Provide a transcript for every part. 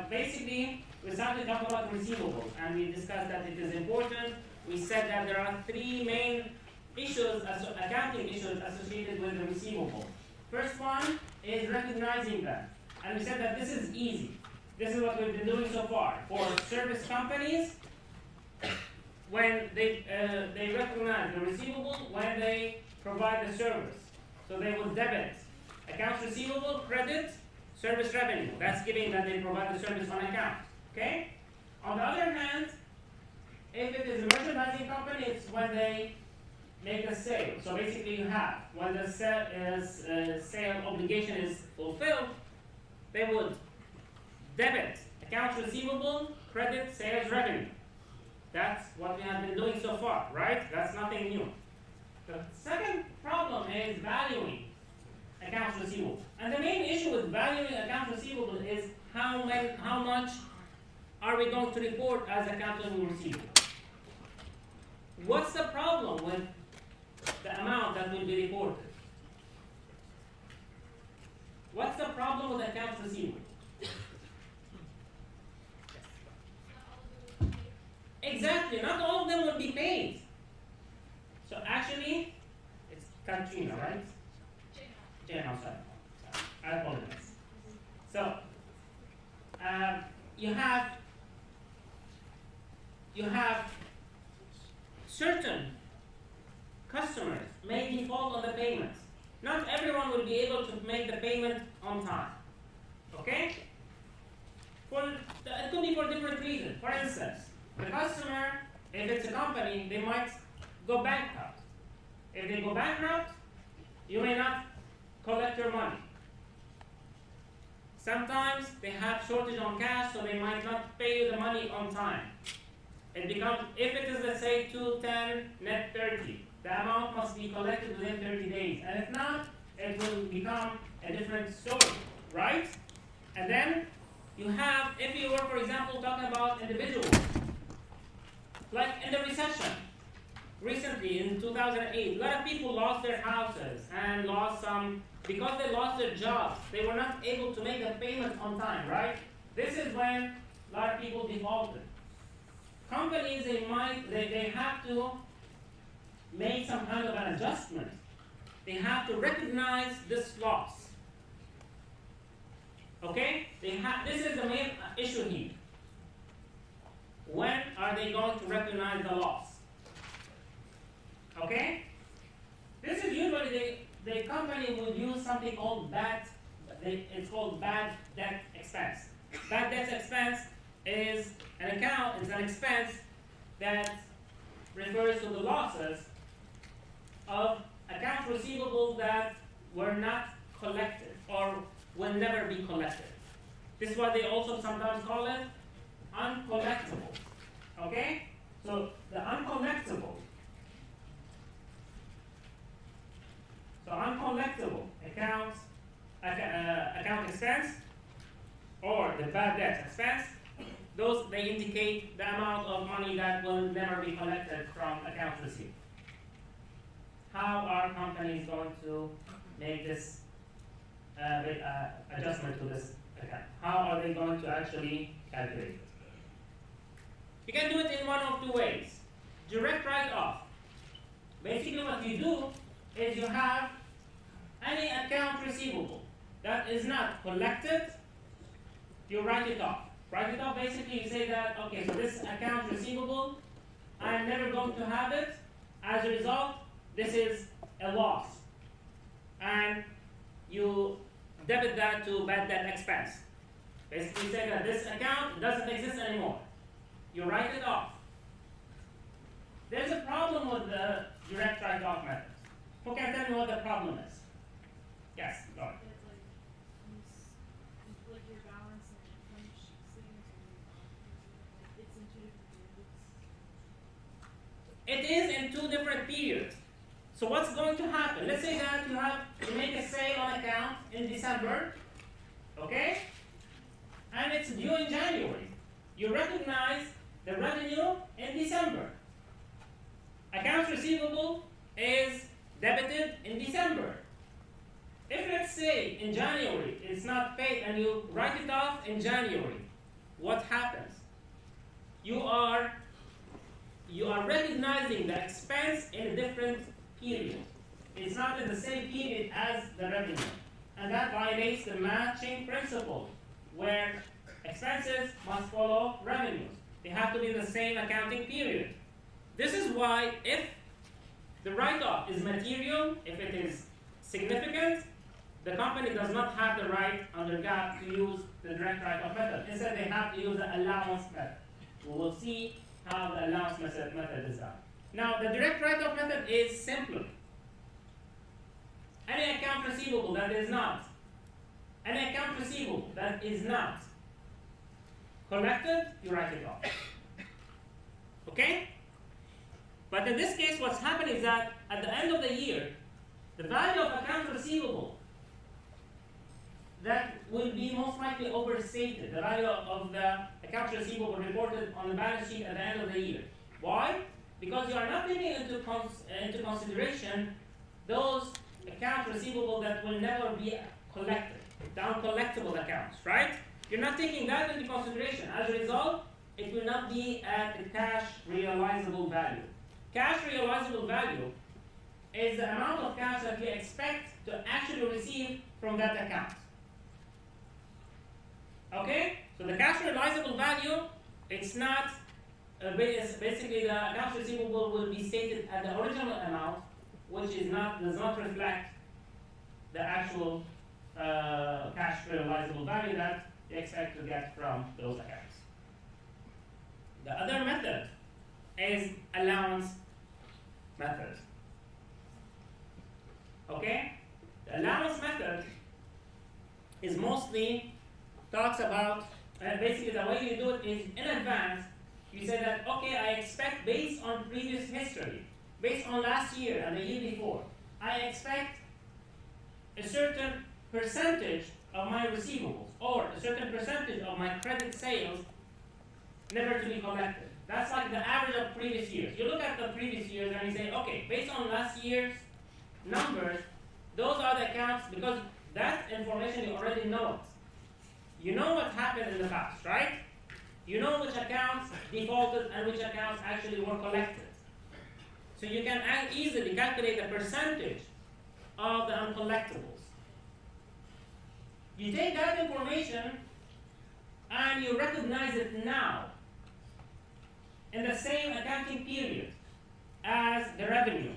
basically, we started to talk about receivables, and we discussed that it is important. We said that there are three main issues, accounting issues associated with the receivable. First one is recognizing them. And we said that this is easy. This is what we've been doing so far. For service companies, when they recognize the receivable when they provide the service. So they will debit accounts receivable, credit, service revenue. That's giving that they provide the service on account. Okay? On the other hand, if it is a merchandising company, it's when they make a sale. So basically you have, when the sale obligation is fulfilled, they would debit accounts receivable, credit, sales revenue. That's what we have been doing so far, right? That's nothing new. The second problem is valuing accounts receivable. And the main issue with valuing accounts receivable is how much are we going to report as accounts receivable? What's the problem with the amount that will be reported? What's the problem with accounts receivable? Exactly, not all of them will be paid. So actually, it's Katrina, right? Jane, I'm sorry. I apologize. So, you have certain customers may default on the payments. Not everyone will be able to make the payment on time. Okay? It could be for different reasons. For instance, the customer, if it's a company, they might go bankrupt. If they go bankrupt, you may not collect your money. Sometimes they have shortage on cash, so they might not pay you the money on time. It becomes, if it is, let's say, 210 net 30, the amount must be collected within 30 days. And if not, it will become a different story, right? And then you have, if you were, for example, talking about individuals, like in the recession, recently in 2008, a lot of people lost their houses and lost some, because they lost their jobs, they were not able to make a payment on time, right? This is when a lot of people defaulted. Companies, they have to make some kind of an adjustment. They have to recognize this loss. Okay? This is the main issue here. When are they going to recognize the loss? Okay? This is usually the company will use something called it's called bad debt expense. Bad debt expense is an account, it's an expense that refers to the losses of accounts receivable that were not collected or will never be collected. This is what they also sometimes call it uncollectible. Okay? So the uncollectible account expense or the bad debt expense, those they indicate the amount of money that will never be collected from accounts receivable. How are companies going to make this adjustment to this account? How are they going to actually calculate it? You can do it in one of two ways. Direct write-off. Basically what you do is you have any account receivable that is not collected, you write it off. Write it off, basically you say that, okay, so this account receivable, I'm never going to have it. As a result, this is a loss. And you debit that to bad debt expense. Basically say that this account doesn't exist anymore. You write it off. There's a problem with the direct write-off method. Who can tell me what the problem is? Yes, go ahead. Like your balance and punish things, it's in two different periods. It is in two different periods. So what's going to happen? Let's say that you make a sale on account in December, okay? And it's due in January. You recognize the revenue in December. Accounts receivable is debited in December. If let's say in January it's not paid and you write it off in January, what happens? You are recognizing the expense in a different period. It's not in the same period as the revenue. And that violates the matching principle, where expenses must follow revenues. They have to be in the same accounting period. This is why if the write-off is material, if it is significant, the company does not have the right under GAAP to use the direct write-off method. Instead, they have to use the allowance method. We will see how the allowance method is done. Now, the direct write-off method is simpler. Any account receivable that is not collected, you write it off. Okay? But in this case, what's happening is that at the end of the year, the value of accounts receivable that will be most likely overstated, the value of the accounts receivable reported on the balance sheet at the end of the year. Why? Because you are not taking into consideration those accounts receivable that will never be collected, the uncollectible accounts, right? You're not taking that into consideration. As a result, it will not be at the cash realizable value. Cash realizable value is the amount of cash that we expect to actually receive from that account. Okay? So the cash realizable value, it's not, basically the accounts receivable will be stated at the original amount, which does not reflect the actual cash realizable value that you expect to get from those accounts. The other method is allowance method. Okay? The allowance method is mostly talks about, basically the way you do it is in advance, you say that, okay, I expect based on previous history, based on last year and the year before, I expect a certain percentage of my receivables or a certain percentage of my credit sales never to be collected. That's like the average of previous years. You look at the previous years and you say, okay, based on last year's numbers, those are the accounts, because that information you already know it. You know what happened in the past, right? You know which accounts defaulted and which accounts actually were collected. So you can easily calculate the percentage of the uncollectibles. You take that information and you recognize it now in the same accounting period as the revenue.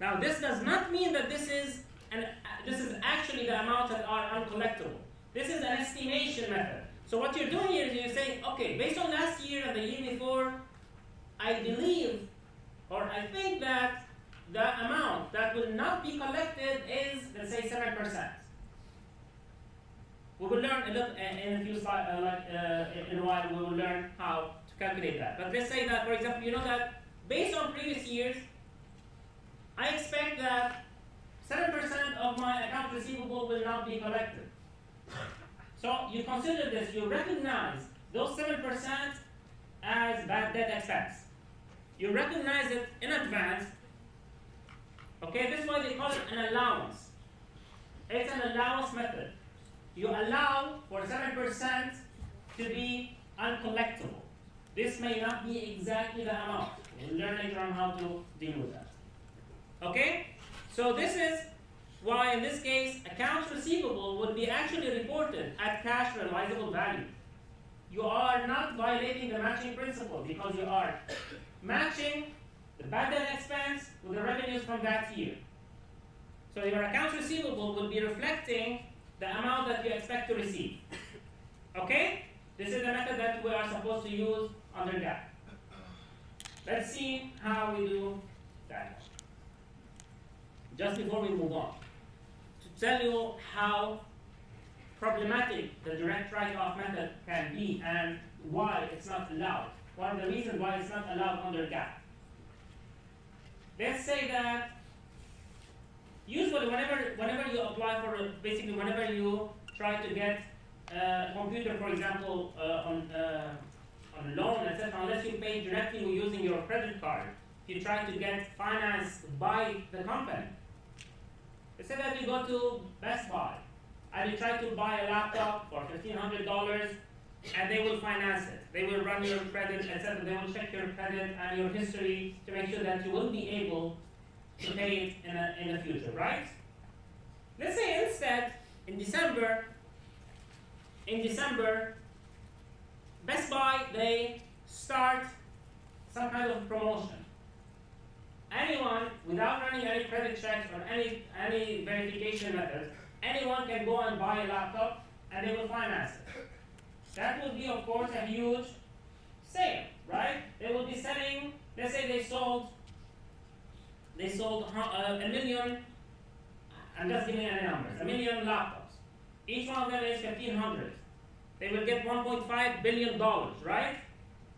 Now this does not mean that this is actually the amounts that are uncollectible. This is an estimation method. So what you're doing here is you're saying, okay, based on last year and the year before, I believe or I think that the amount that will not be collected is, let's say, 7%. We will learn a little in a few slides, in a while we will learn how to calculate that. But let's say that, for example, you know that based on previous years, I expect that 7% of my account receivable will not be collected. So you consider this, you recognize those 7% as bad debt expense. You recognize it in advance. Okay, this is why they call it an allowance. It's an allowance method. You allow for 7% to be uncollectible. This may not be exactly the amount. We'll learn later on how to deal with that. Okay? So this is why in this case accounts receivable would be actually reported at cash realizable value. You are not violating the matching principle because you are matching the bad debt expense with the revenues from that year. So your accounts receivable will be reflecting the amount that you expect to receive. Okay? This is the method that we are supposed to use under GAAP. Let's see how we do that. Just before we move on, to tell you how problematic the direct write-off method can be and why it's not allowed. One of the reasons why it's not allowed under GAAP. Let's say that usually whenever you apply for basically whenever you try to get a computer, for example, on loan, etc., unless you pay directly using your credit card, if you try to get financed by the company, Let's say that you go to Best Buy and you try to buy a laptop for $1,500 and they will finance it. They will run your credit, etc. They will check your credit and your history to make sure that you will be able to pay it in the future, right? Let's say instead, in December, Best Buy, they start some kind of promotion. Anyone, without running any credit checks or any verification methods, anyone can go and buy a laptop and they will finance it. That will be, of course, a huge sale, right? They will be selling, let's say they sold a million, I'm just giving any numbers, a million laptops. Each one of them is 1,500. They will get $1.5 billion, right?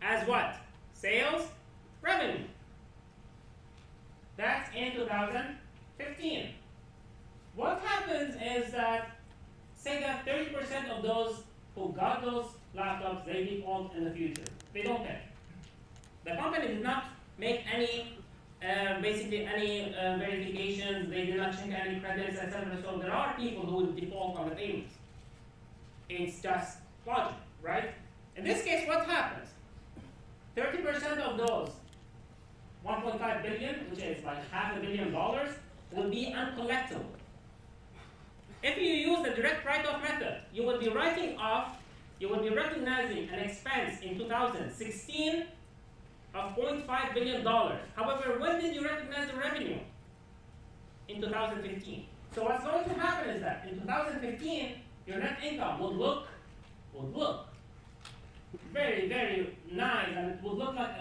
As what? Sales revenue. That's in 2015. What happens is that, say that 30% of those who got those laptops, they default in the future. They don't pay. The company did not make any, basically any verifications, they did not check any credits, etc. So there are people who will default on the payments. It's just logic, right? In this case, what happens? 30% of those 1.5 billion, which is like $500 million, will be uncollectible. If you use the direct write-off method, you will be writing off, you will be recognizing an expense in 2016 of $0.5 billion. However, when did you recognize the revenue? In 2015. So what's going to happen is that in 2015, your net income will look very, very nice, and it will look like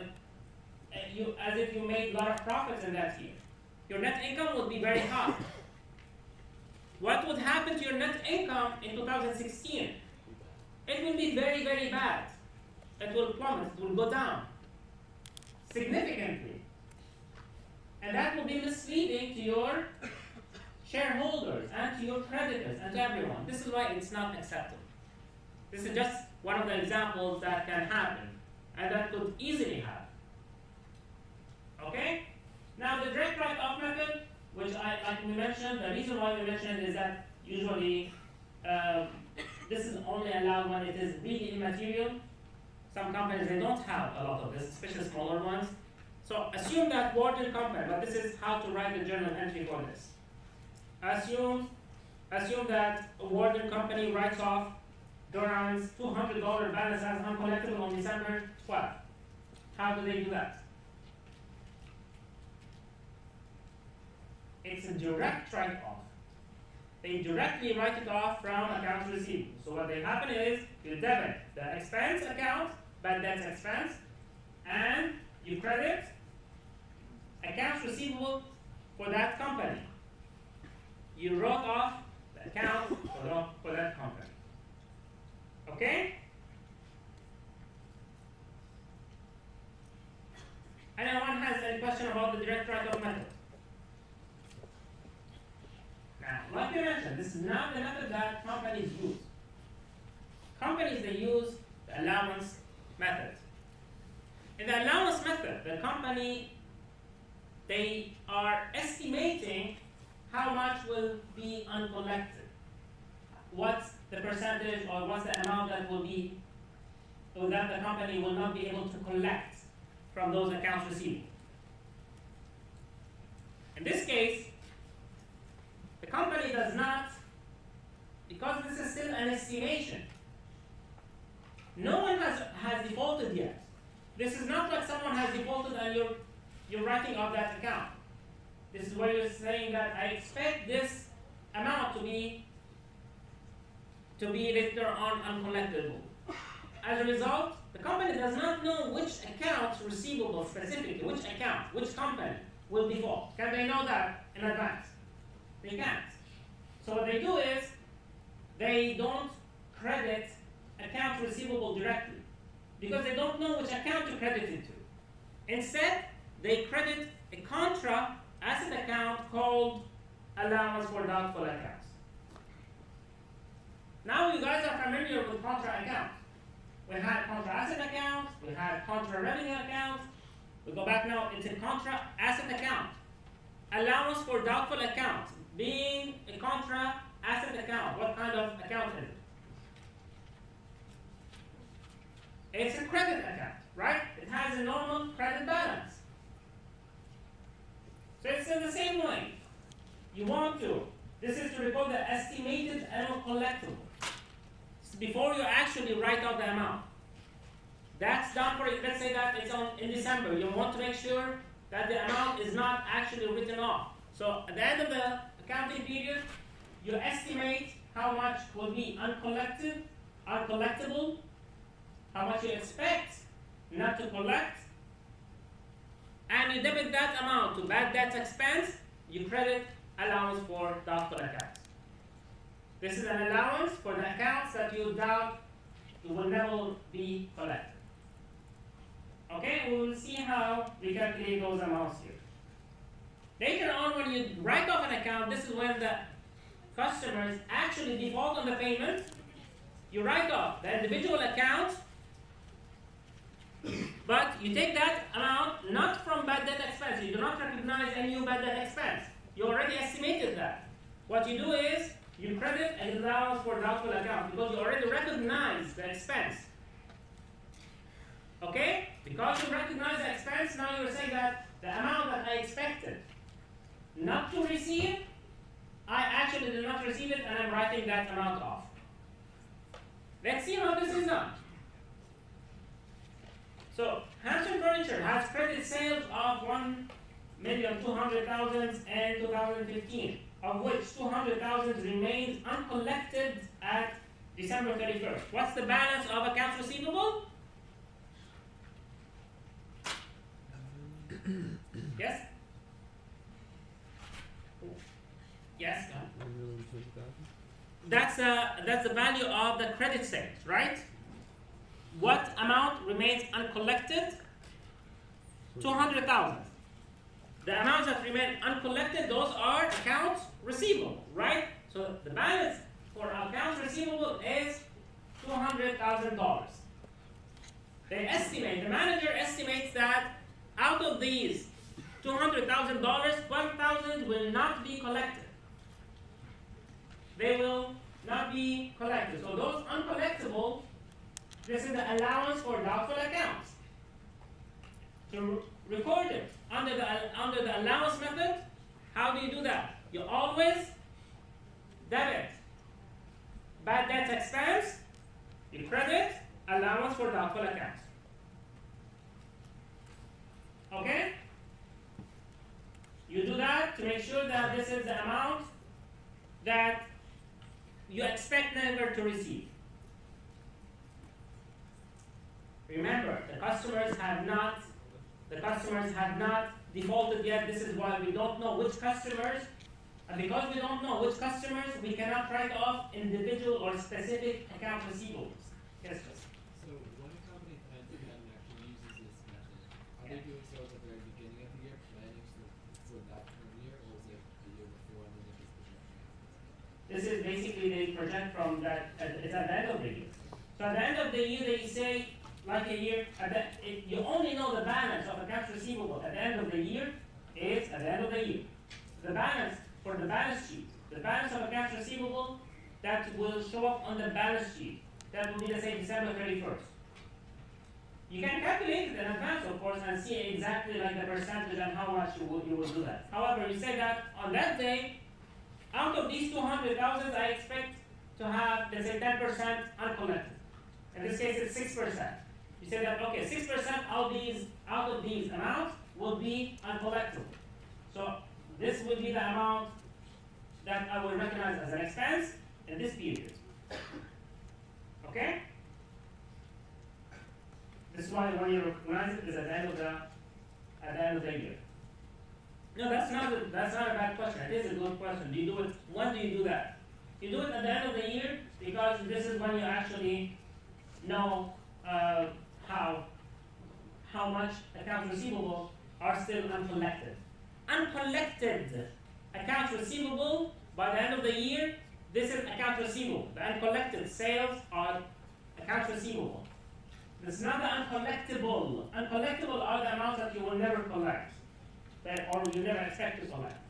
as if you made a lot of profits in that year. Your net income would be very high. What would happen to your net income in 2016? It will be very, very bad. It will plummet, it will go down significantly. And that will be misleading to your shareholders and to your creditors and to everyone. This is why it's not acceptable. This is just one of the examples that can happen and that could easily happen. Okay? Now the direct write-off method, which like we mentioned, the reason why we mentioned it is that usually this is only allowed when it is really immaterial. Some companies, they don't have a lot of this, especially smaller ones. So assume that Warden Company, but this is how to write the journal entry for this. Assume that a Warden Company writes off Duran's $200 balance as uncollectible on December 12th. How do they do that? It's a direct write-off. They directly write it off from accounts receivable. So what they happen is you debit the expense account, bad debts expense, and you credit accounts receivable for that company. You wrote off the account for that company. Okay? Anyone has any question about the direct write-off method? Now, like we mentioned, this is not the method that companies use. Companies, they use the allowance method. In the allowance method, the company, they are estimating how much will be uncollected. What's the percentage or what's the amount that will be, so that the company will not be able to collect from those accounts receivable. In this case, the company does not, because this is still an estimation, no one has defaulted yet. This is not like someone has defaulted and you're writing off that account. This is where you're saying that I expect this amount to be later on uncollectible. As a result, the company does not know which account receivable specifically, which company will default. Can they know that in advance? They can't. So what they do is, they don't credit accounts receivable directly, because they don't know which account to credit it to. Instead, they credit a contra asset account called allowance for doubtful accounts. Now you guys are familiar with contra accounts. We had contra asset accounts, we had contra revenue accounts. We go back now into contra asset account. Allowance for doubtful accounts. being a contra asset account. What kind of account is it? It's a credit account, right? It has a normal credit balance. So it's in the same way. You want to. This is to report the estimated annual collectible. It's before you actually write out the amount. That's done for, let's say that it's in December. You want to make sure that the amount is not actually written off. So at the end of the accounting period, you estimate how much will be uncollectible, how much you expect not to collect, and you debit that amount to bad debt expense, you credit allowance for doubtful accounts. This is an allowance for the accounts that you doubt will never be collected. Okay, we will see how we calculate those amounts here. Later on, when you write off an account, this is when the customers actually default on the payment. You write off the individual account, but you take that amount not from bad debt expense. You do not recognize any new bad debt expense. You already estimated that. What you do is you credit an allowance for doubtful account because you already recognize the expense. Okay? Because you recognize the expense, now you're saying that the amount that I expected not to receive, I actually did not receive it, and I'm writing that amount off. Let's see how this is done. So, Hampton Furniture has credit sales of $1,200,000 in 2015, of which $200,000 remains uncollected at December 31st. What's the balance of accounts receivable? Yes? Yes? That's the value of the credit sales, right? What amount remains uncollected? 200,000. The amounts that remain uncollected, those are accounts receivable, right? So the balance for accounts receivable is $200,000. The manager estimates that out of these $200,000, $12,000 will not be collected. They will not be collected. So those uncollectible, this is the allowance for doubtful accounts. To record it under the allowance method, how do you do that? You always debit bad debt expense, you credit allowance for doubtful accounts. Okay? You do that to make sure that this is the amount that you expect never to receive. Remember, the customers have not defaulted yet. This is why we don't know which customers, and because we don't know which customers, we cannot write off individual or specific account receivables. Yes, Joseph. So when a company plans ahead and actually uses this method, are they doing so at the very beginning of the year, planning for that current year, or is it the year before and then they're just projecting? This is basically they project from that, it's at the end of the year. So at the end of the year, they say, like a year, you only know the balance of accounts receivable at the end of the year is at the end of the year. The balance for the balance sheet, the balance of accounts receivable that will show up on the balance sheet, that will be, let's say, December 31st. You can calculate it in advance, of course, and see exactly like the percentage and how much you will do that. However, you say that on that day, out of these 200,000, I expect to have, let's say, 10% uncollected. In this case, it's 6%. You say that, okay, 6% out of these amounts will be uncollectible. So this will be the amount that I will recognize as an expense in this period. Okay? This is why when you recognize it is at the end of the year. No, that's not a bad question. It is a good question. Do you do it? When do you do that? You do it at the end of the year because this is when you actually know how much accounts receivable are still uncollected. Uncollected accounts receivable by the end of the year, this is accounts receivable. The uncollected sales are accounts receivable. This is not the uncollectible. Uncollectible are the amounts that you will never collect, or you never expect to collect.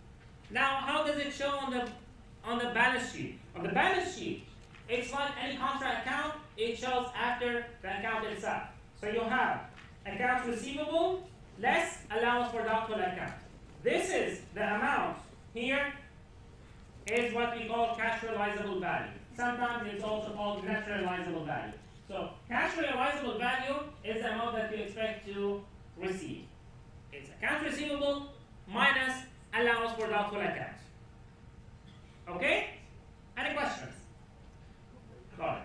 Now, how does it show on the balance sheet? On the balance sheet, it's like any contract account, it shows after the account itself. So you have accounts receivable less allowance for doubtful account. This is the amount here is what we call cash realizable value. Sometimes it's also called net realizable value. So cash realizable value is the amount that you expect to receive. It's accounts receivable minus allowance for doubtful accounts. Okay? Any questions? Got it.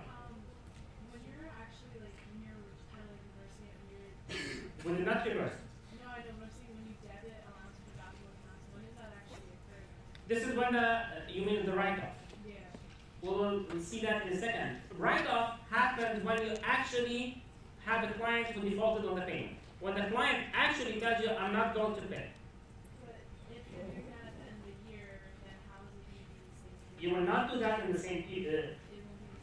When you're actually like when you're kind of like reversing it, when you're We did not reverse. no, I don't know. I'm saying when you debit allowance for doubtful accounts, when is that actually occurring? This is when you mean the write-off. Yeah. We'll see that in a second. Write-off happens when you actually have a client who defaulted on the payment. When the client actually tells you, I'm not going to pay. But if you're doing that at the end of the year, then how is it going to be the same period? You will not do that in the same period. It won't be the same period.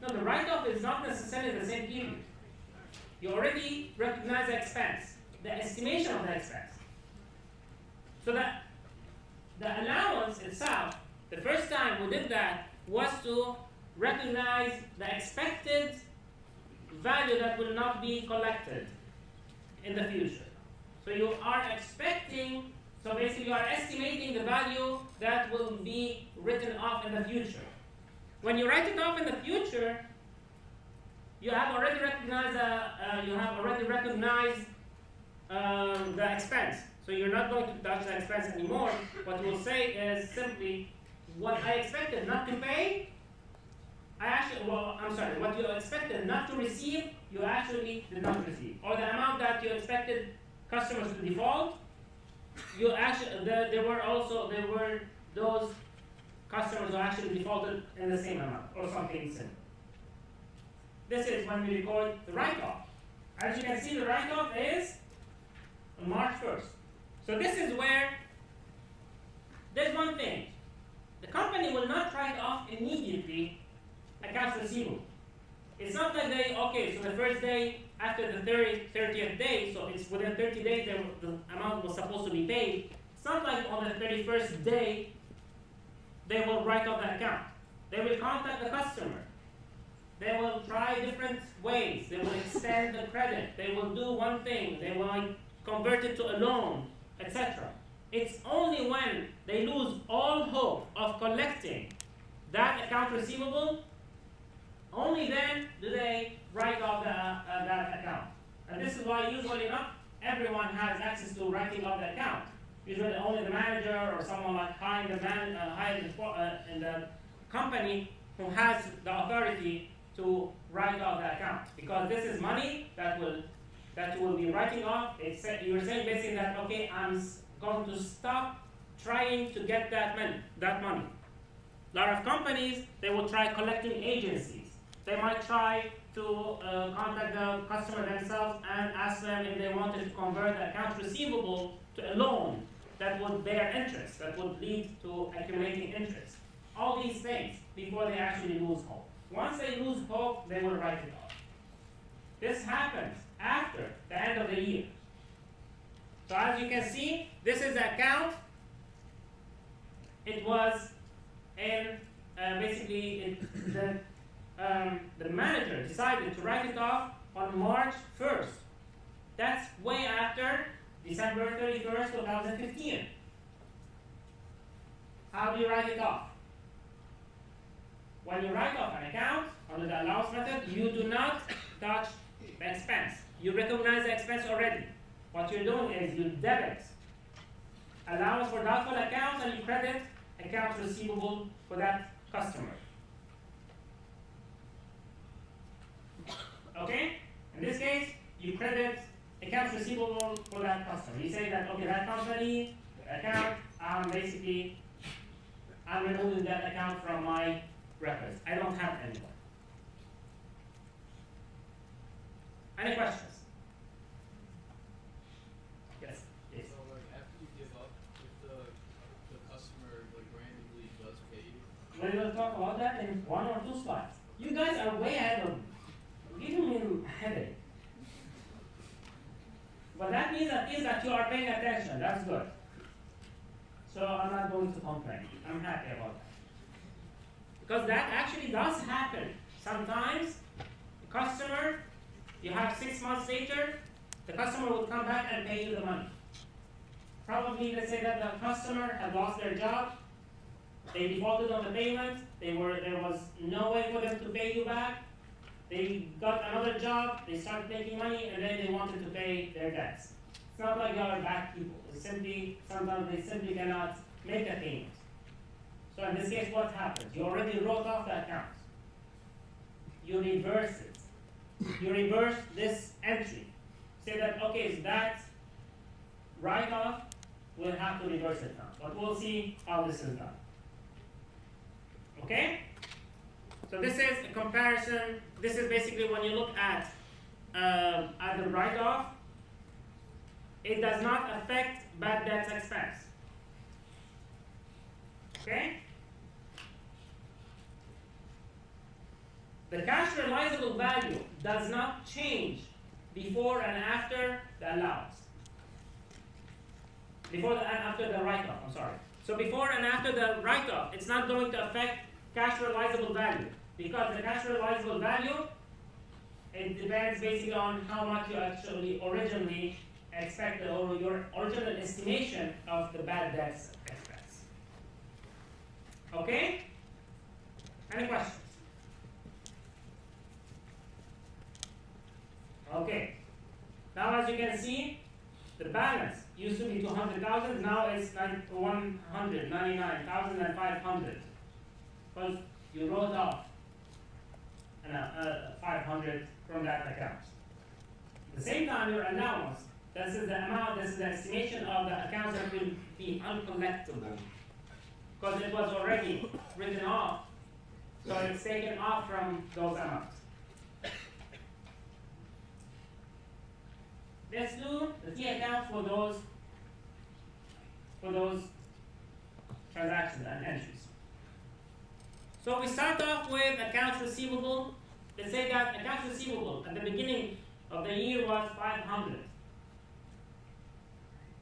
No, the write-off is not necessarily the same period. You already recognize the expense, the estimation of the expense. So that the allowance itself, the first time we did that was to recognize the expected value that will not be collected in the future. So you are expecting, so basically you are estimating the value that will be written off in the future. When you write it off in the future, you have already recognized the expense. So you're not going to touch the expense anymore. What you will say is simply, what I expected not to pay, what you expected not to receive, you actually did not receive. Or the amount that you expected customers to default, you actually, there were those customers who actually defaulted in the same amount, or something similar. This is when we record the write-off. As you can see, the write-off is on March 1st. So this is where, there's one thing. The company will not write off immediately accounts receivable. It's not that so the first day after the 30th day, so it's within 30 days the amount was supposed to be paid. It's not like on the 31st day they will write off the account. They will contact the customer. They will try different ways. They will extend the credit. They will do one thing. They will convert it to a loan, etc. It's only when they lose all hope of collecting that account receivable, only then do they write off that account. And this is why usually not everyone has access to writing off the account. Usually only the manager or someone like high in the company who has the authority to write off the account. Because this is money that you will be writing off. You're saying basically that, okay, I'm going to stop trying to get that money. A lot of companies, they will try collecting agencies. They might try to contact the customer themselves and ask them if they wanted to convert the accounts receivable to a loan that would bear interest, that would lead to accumulating interest. All these things before they actually lose hope. Once they lose hope, they will write it off. This happens after the end of the year. So as you can see, this is the account. It was in the manager decided to write it off on March 1st. That's way after December 31st, 2015. How do you write it off? When you write off an account under the allowance method, you do not touch the expense. You recognize the expense already. What you're doing is you debit allowance for doubtful accounts and you credit accounts receivable for that customer. Okay? In this case, you credit accounts receivable for that customer. You say that, okay, that company, account, I'm removing that account from my records. I don't have anyone. Any questions? Yes. Yes. So like after you give up, if the customer like randomly does pay you, We will talk about that in 1 or 2 slides. You guys are way ahead of me. Giving me a headache. But that means at least that you are paying attention. That's good. So I'm not going to complain. I'm happy about that. Because that actually does happen. Sometimes the customer, you have 6 months later, the customer will come back and pay you the money. Probably, let's say that the customer had lost their job, they defaulted on the payment, there was no way for them to pay you back, they got another job, they started making money, and then they wanted to pay their debts. It's not like you are bad people. It's simply, sometimes they simply cannot make a payment. So in this case, what happens? You already wrote off the account. You reverse it. You reverse this entry. Say that, okay, so that write-off, we'll have to reverse it now. But we'll see how this is done. Okay? So this is a comparison. This is basically when you look at the write-off, it does not affect bad debts expense. Okay? The cash realizable value does not change before and after the allowance. Before and after the write-off, I'm sorry. So before and after the write-off, it's not going to affect cash realizable value. Because the cash realizable value, it depends basically on how much you actually originally expected, or your original estimation of the bad debts expense. Okay? Any questions? Okay. Now as you can see, the balance used to be 200,000, now it's 199,500. Because you wrote off 500 from that account. At the same time, your allowance, this is the amount, this is the estimation of the accounts that will be uncollectible. Because it was already written off, so it's taken off from those amounts. Let's do the T account for those transactions and entries. So we start off with accounts receivable. Let's say that accounts receivable at the beginning of the year was 500.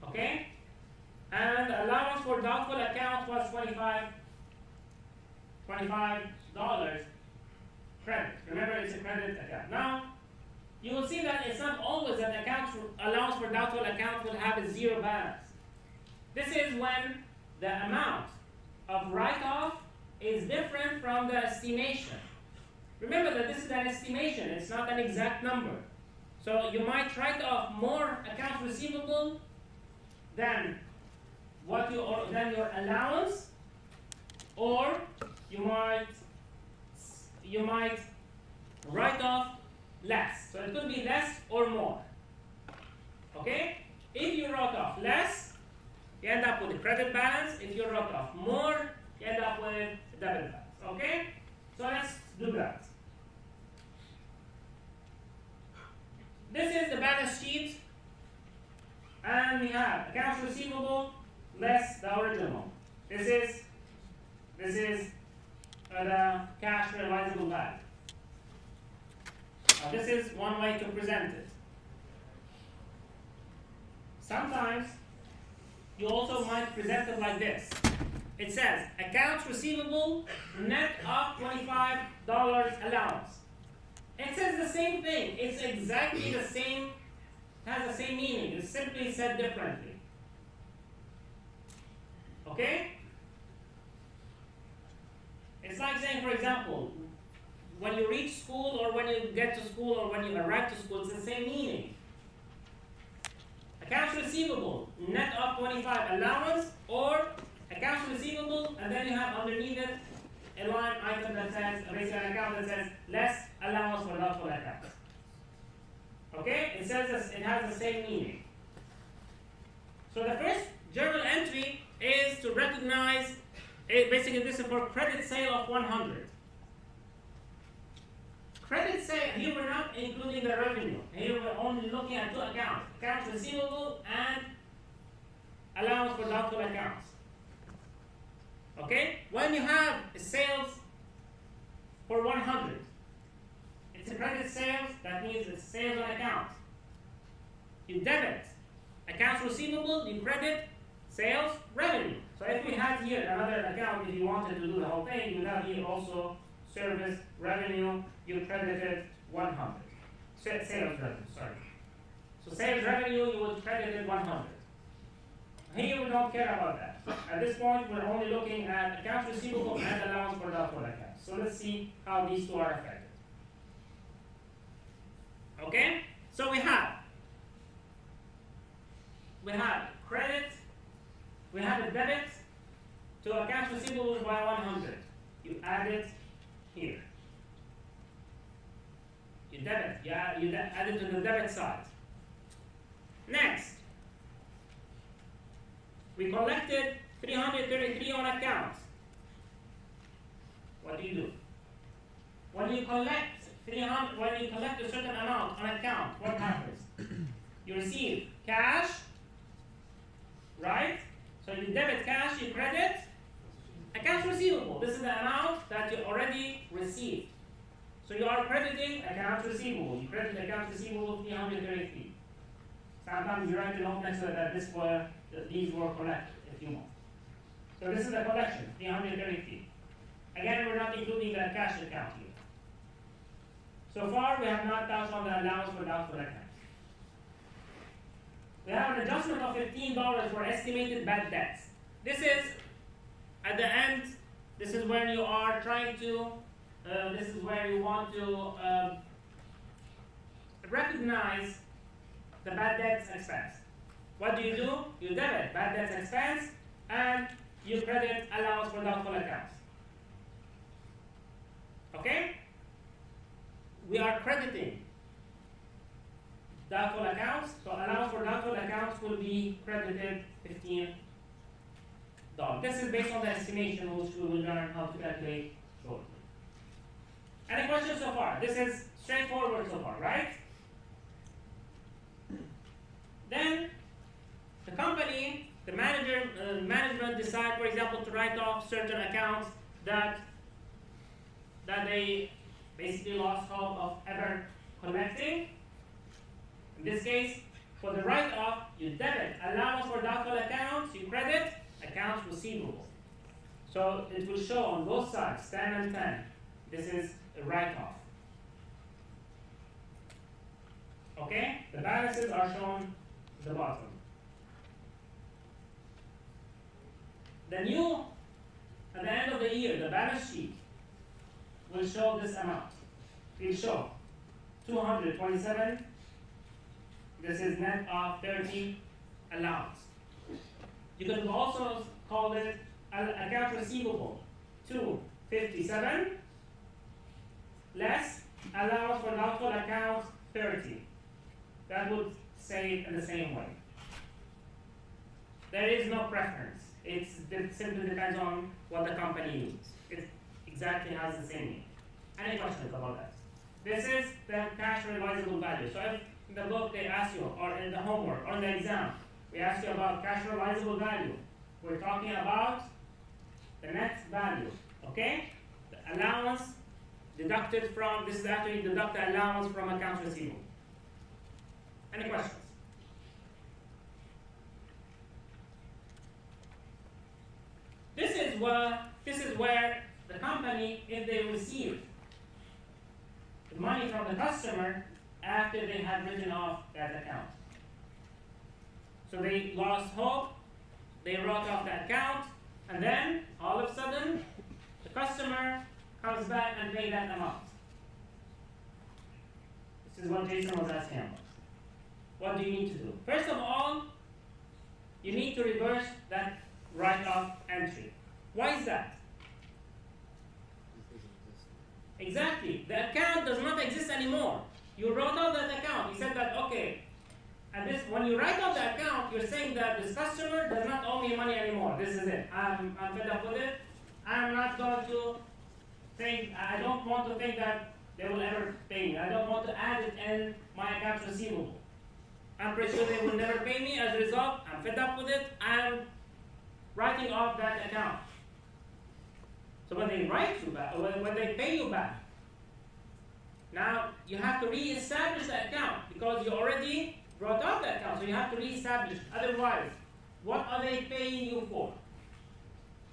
Okay? And allowance for doubtful accounts was $25 credit. Remember, it's a credit account. Now, you will see that it's not always that allowance for doubtful account will have a zero balance. This is when the amount of write-off is different from the estimation. Remember that this is an estimation, it's not an exact number. So you might write off more accounts receivable than your allowance, or you might write off less. So it could be less or more. Okay? If you wrote off less, you end up with a credit balance. If you wrote off more, you end up with a debit balance. Okay? So let's do that. This is the balance sheet, and we have accounts receivable less the original. This is the cash realizable value. Now this is one way to present it. Sometimes you also might present it like this. It says accounts receivable net of $25 allowance. It says the same thing. It's exactly the same, has the same meaning. It's simply said differently. Okay? It's like saying, for example, when you reach school or when you get to school or when you arrive to school, it's the same meaning. Accounts receivable, net of 25 allowance, or accounts receivable, and then you have underneath it a line item that says, basically an account that says less allowance for doubtful accounts. Okay? It says this, it has the same meaning. So the first journal entry is to recognize, basically this is for credit sale of 100. Credit sale, here we're not including the revenue. Here we're only looking at two accounts. Accounts receivable and allowance for doubtful accounts. Okay? When you have sales for 100, it's a credit sales, that means it's sales on account. You debit accounts receivable, you credit sales revenue. So if we had here another account, if you wanted to do the whole thing, you would have here also service revenue, you credited 100. Sales revenue, sorry. So sales revenue, you would credited 100. Here we don't care about that. At this point, we're only looking at accounts receivable and allowance for doubtful accounts. So let's see how these two are affected. Okay? So we have credit, we have a debit to accounts receivable by 100. You add it here. You debit, you add it to the debit side. Next, we collected 333 on account. What do? When you collect a certain amount on account, what happens? You receive cash, right? So you debit cash, you credit accounts receivable. This is the amount that you already received. So you are crediting accounts receivable. You credit accounts receivable 333. Sometimes you write a note next to that these were collected, if you want. So this is the collection, 333. Again, we're not including the cash account here. So far, we have not touched on the allowance for doubtful accounts. We have an adjustment of $15 for estimated bad debts. This is, at the end, this is where you are trying to, this is where you want to recognize the bad debts expense. What do? You debit bad debts expense and you credit allowance for doubtful accounts. Okay? We are crediting doubtful accounts, so allowance for doubtful accounts will be credited $15. This is based on the estimation, which we will learn how to calculate shortly. Any questions so far? This is straightforward so far, right? Then the company, the management decide, for example, to write off certain accounts that they basically lost hope of ever collecting. In this case, for the write-off, you debit allowance for doubtful accounts, you credit accounts receivable. So it will show on both sides, 10 and 10. This is a write-off. Okay? The balances are shown at the bottom. The new, at the end of the year, the balance sheet will show this amount. It will show 227. This is net of 30 allowance. You can also call it account receivable 257 less allowance for doubtful accounts 30. That would say it in the same way. There is no preference. It simply depends on what the company uses. It exactly has the same name. Any questions about that? This is the cash realizable value. So if in the book they ask you, or in the homework, or in the exam, we ask you about cash realizable value. We're talking about the net value, okay? The allowance deducted from, this is actually deduct the allowance from accounts receivable. Any questions? This is where the company, if they receive the money from the customer after they have written off that account. So they lost hope, they wrote off the account, and then all of a sudden the customer comes back and pays that amount. This is what Jason was asking about. What do you need to do? First of all, you need to reverse that write-off entry. Why is that? Exactly. The account does not exist anymore. You wrote off that account. You said that, okay, and this, when you write off the account, you're saying that this customer does not owe me money anymore. This is it. I'm fed up with it. I'm not going to think, I don't want to think that they will ever pay me. I don't want to add it in my accounts receivable. I'm pretty sure they will never pay me. As a result, I'm fed up with it. I'm writing off that account. So when they write you back, or when they pay you back, now you have to re-establish the account because you already wrote off the account. So you have to re-establish. Otherwise, what are they paying you for?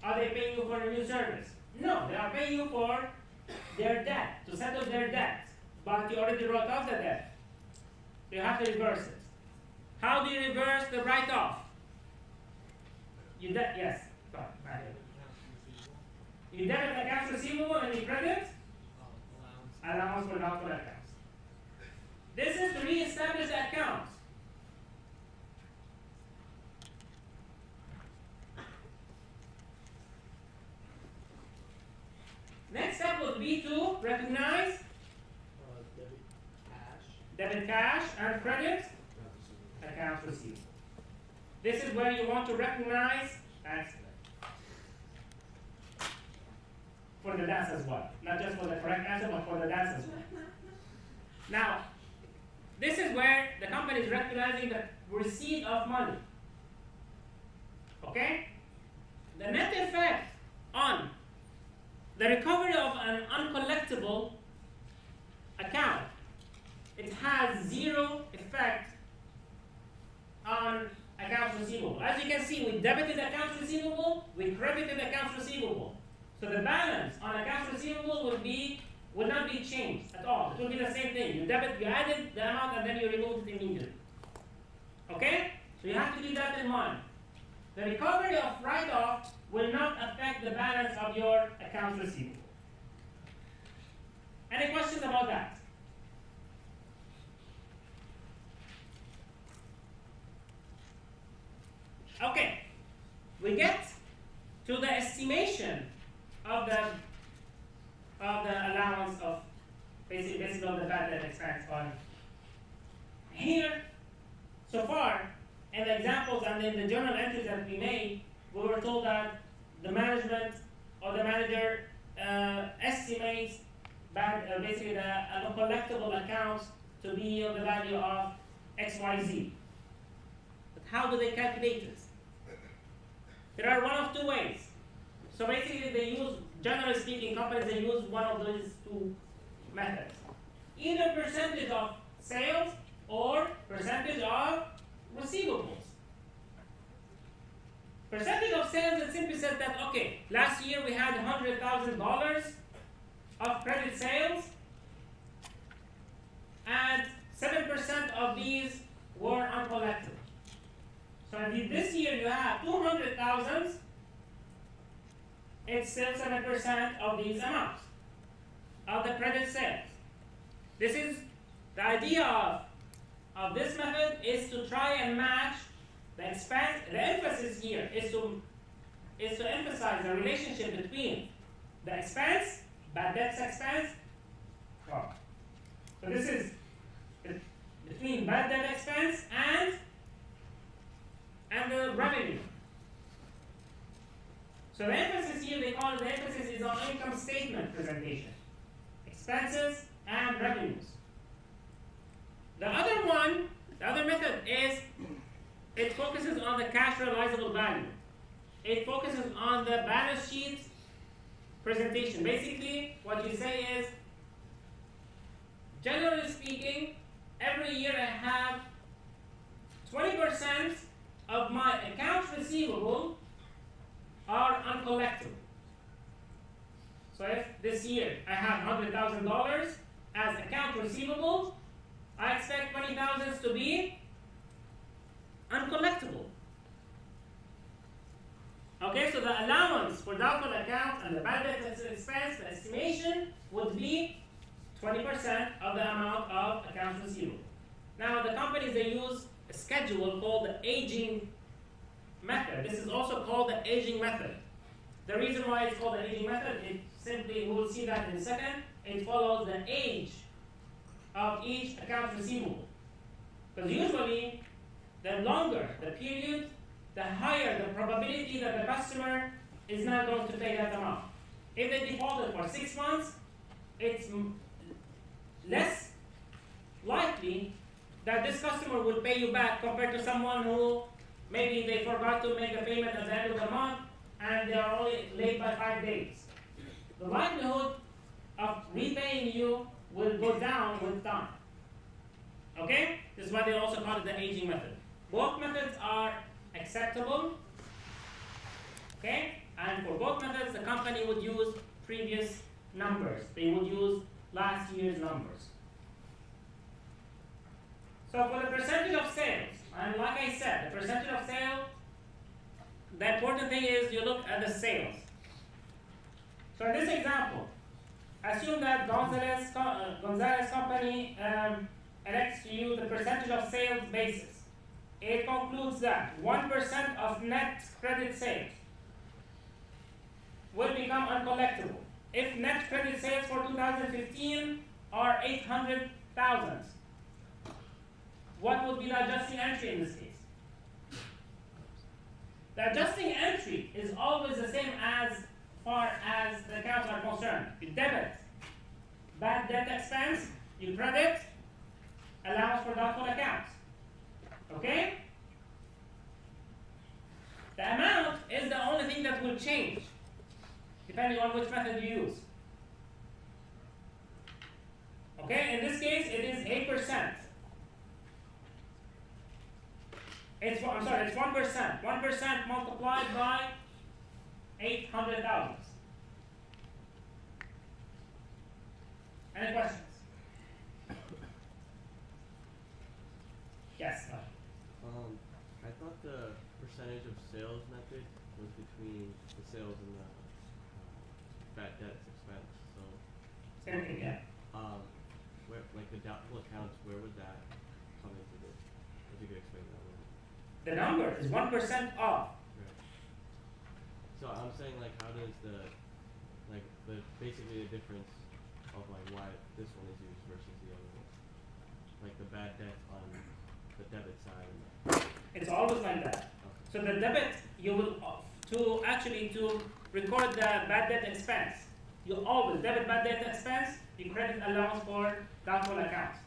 Are they paying you for a new service? No, they are paying you for their debt, to settle their debt. But you already wrote off the debt. You have to reverse it. How do you reverse the write-off? Yes. Sorry, you debit accounts receivable and you credit allowance for doubtful accounts. This is to re-establish the account. Next step would be to recognize debit cash and credit accounts receivable. This is where you want to recognize and for the dance as well. Not just for the correct answer, but for the dance as well. Now, this is where the company is recognizing the receipt of money. Okay? The net effect on the recovery of an uncollectible account, it has zero effect on accounts receivable. As you can see, we debited accounts receivable, we credited accounts receivable. So the balance on accounts receivable will not be changed at all. It will be the same thing. You added the amount and then you removed it immediately. Okay? So you have to keep that in mind. The recovery of write-off will not affect the balance of your accounts receivable. Any questions about that? Okay, we get to the estimation of the allowance of basically of the bad debt expense on here. So far, in the examples and in the journal entries that we made, we were told that the management or the manager estimates basically the uncollectible accounts to be of the value of XYZ. But how do they calculate it? There are one of two ways. So basically they use, generally speaking, companies, they use one of those two methods. Either percentage of sales or percentage of receivables. Percentage of sales, it simply says that, okay, last year we had $100,000 of credit sales, and 7% of these were uncollectible. So if this year you have 200,000, it's still 7% of these amounts of the credit sales. This is the idea of this method is to try and match the expense. The emphasis here is to emphasize the relationship between the expense, bad debts expense. So this is between bad debt expense and the revenue. So the emphasis here, they call it, the emphasis is on income statement presentation. Expenses and revenues. The other method is, it focuses on the cash realizable value. It focuses on the balance sheet presentation. Basically, what you say is, generally speaking, every year I have 20% of my accounts receivable are uncollectible. So if this year I have $100,000 as account receivable, I expect 20,000 to be uncollectible. Okay, so the allowance for doubtful accounts and the bad debt expense, the estimation would be 20% of the amount of accounts receivable. Now the companies, they use a schedule called the aging method. This is also called the aging method. The reason why it's called the aging method, it simply, we will see that in a second, it follows the age of each account receivable. Because usually, the longer the period, the higher the probability that the customer is not going to pay that amount. If they defaulted for 6 months, it's less likely that this customer will pay you back compared to someone who maybe they forgot to make a payment at the end of the month and they are only late by 5 days. The likelihood of repaying you will go down with time. Okay? This is why they also call it the aging method. Both methods are acceptable. Okay? And for both methods, the company would use previous numbers. They would use last year's numbers. So for the percentage of sales, and like I said, the percentage of sale, the important thing is you look at the sales. So in this example, assume that Gonzalez company elects to use the percentage of sales basis. It concludes that 1% of net credit sales will become uncollectible. If net credit sales for 2015 are 800,000, what would be the adjusting entry in this case? The adjusting entry is always the same as far as the accounts are concerned. You debit bad debt expense, you credit allowance for doubtful accounts. Okay? The amount is the only thing that will change depending on which method you use. Okay, in this case it is 8%. It's 1%. 1% multiplied by 800,000. Any questions? Yes. I thought the percentage of sales method was between the sales and the bad debts expense. So, Same thing, yeah. where like the doubtful accounts, where would that come into this? If you could explain that a little. The number is 1% off. Right. So I'm saying like, how does the basically the difference of like why this one is used versus the other one, like the bad debt on the debit side. It's always like that. Okay. So the debit, you will to record the bad debt expense. You always debit bad debt expense. You credit allowance for doubtful accounts.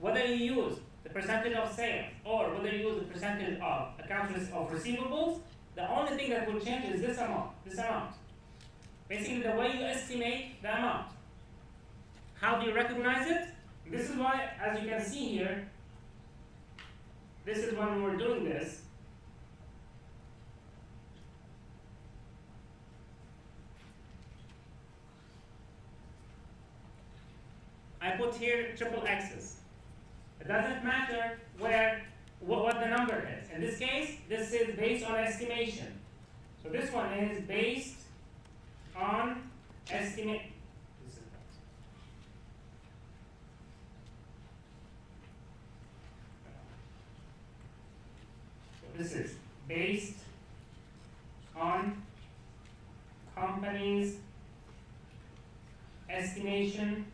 Whether you use the percentage of sales or whether you use the percentage of accounts of receivables, the only thing that will change is this amount. Basically, the way you estimate the amount. How do you recognize it? This is why, as you can see here, this is when we're doing this. I put here triple X's. It doesn't matter what the number is. In this case, this is based on estimation. So this one is based on estimate. This is based on company's estimation,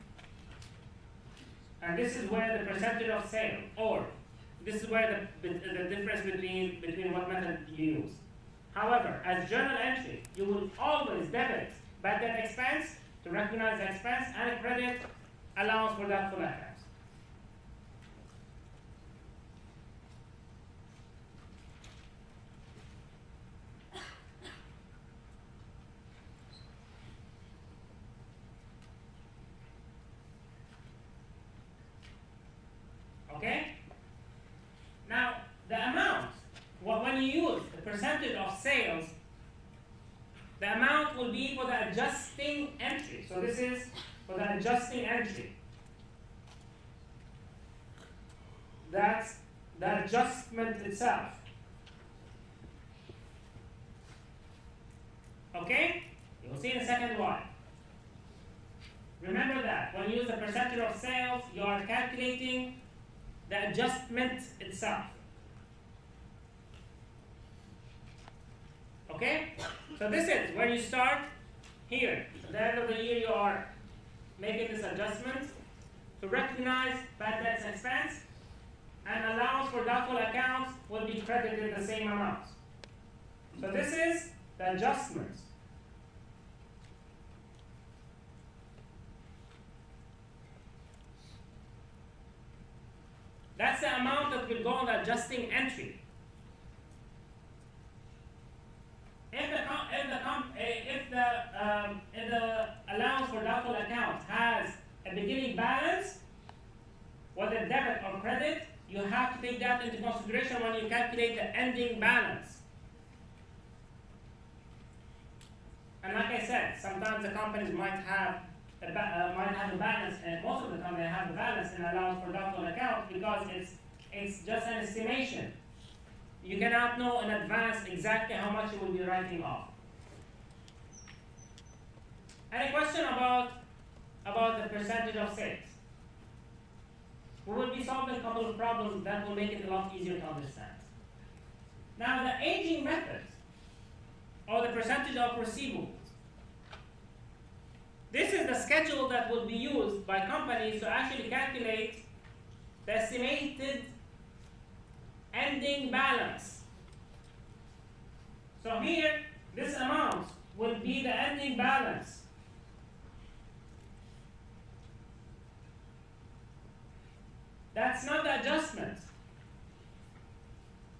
and this is where the percentage of sale, or this is where the difference between what method you use. However, as journal entry, you will always debit bad debt expense to recognize the expense and credit allowance for doubtful accounts. Okay? Now, the amount, when you use the percentage of sales, the amount will be for the adjusting entry. So this is for the adjusting entry. That's the adjustment itself. Okay? You'll see in a second why. Remember that when you use the percentage of sales, you are calculating the adjustment itself. Okay? So this is where you start here. At the end of the year, you are making this adjustment to recognize bad debts expense, and allowance for doubtful accounts will be credited the same amount. So this is the adjustment. That's the amount that will go on the adjusting entry. If the allowance for doubtful accounts has a beginning balance, whether debit or credit, you have to take that into consideration when you calculate the ending balance. And like I said, sometimes the companies might have a balance, and most of the time they have a balance in allowance for doubtful accounts because it's just an estimation. You cannot know in advance exactly how much you will be writing off. Any question about the percentage of sales? We will be solving a couple of problems that will make it a lot easier to understand. Now the aging method, or the percentage of receivables. This is the schedule that will be used by companies to actually calculate the estimated ending balance. So here, this amount will be the ending balance. That's not the adjustment.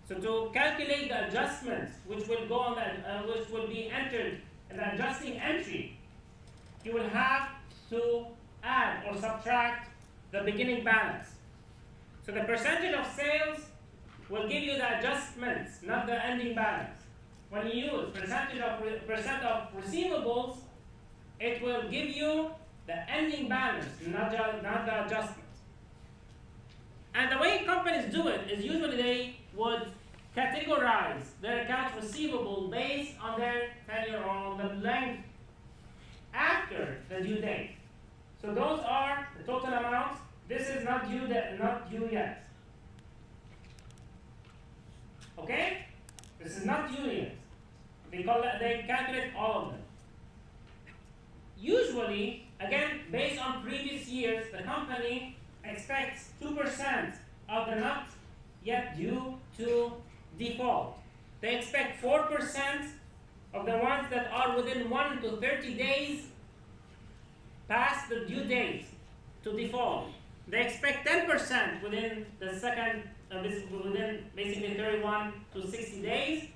So to calculate the adjustment, which will go on that, which will be entered in the adjusting entry, you will have to add or subtract the beginning balance. So the percentage of sales will give you the adjustments, not the ending balance. When you use percent of receivables, it will give you the ending balance, not the adjustment. And the way companies do it is usually they would categorize their accounts receivable based on their tenure or on the length after the due date. So those are the total amounts. This is not due yet. Okay? This is not due yet. They calculate all of them. Usually, again, based on previous years, the company expects 2% of the not yet due to default. They expect 4% of the ones that are within 1 to 30 days past the due date to default. They expect 10% within the second, within basically 31 to 60 days